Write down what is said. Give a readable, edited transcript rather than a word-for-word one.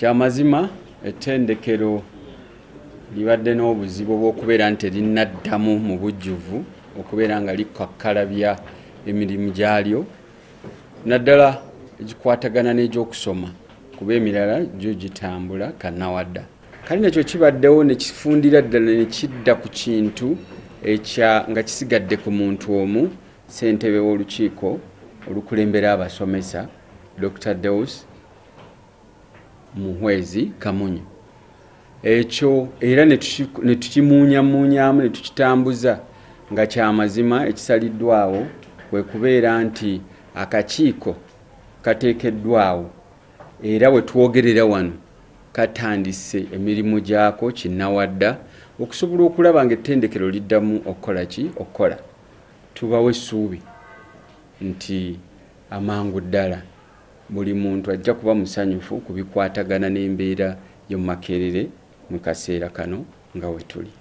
Kyamazima ettendekero libadde n'obuzibu bw'okubeera nti linnaddamu mu bujjuvu okubeera nga likakkalabya emirimu gyalyo naddala egikwatagana n'egyokusoma kuba emirala gyo gitambula kannawadda. Kale nekyo kibaddewo ne kifundira ddala ne kidda ku kintu nga kisigadde ku muntu omu, ssentebe w'olukiiko olukulembera abasomesa Dr. Deus Muhwezi Kamunyu. Ekyo era ne tukimuunyamuunyaamu ne tukitambuza nga kyamazima ekisaliddwawo kwe kubeera nti akakiiko kateekeddwawo era bwe twogerera wano katandise emirimu gyako kinnawadda okusobola okulaba nga ettendekero liddamu okukola ki okukola. Tubawe essuubi nti amangu ddala buli muntu ajja kuba musanyufu ku bikwatagana n'embeera y'omu Makerere mu kaseera kano nga we tuli.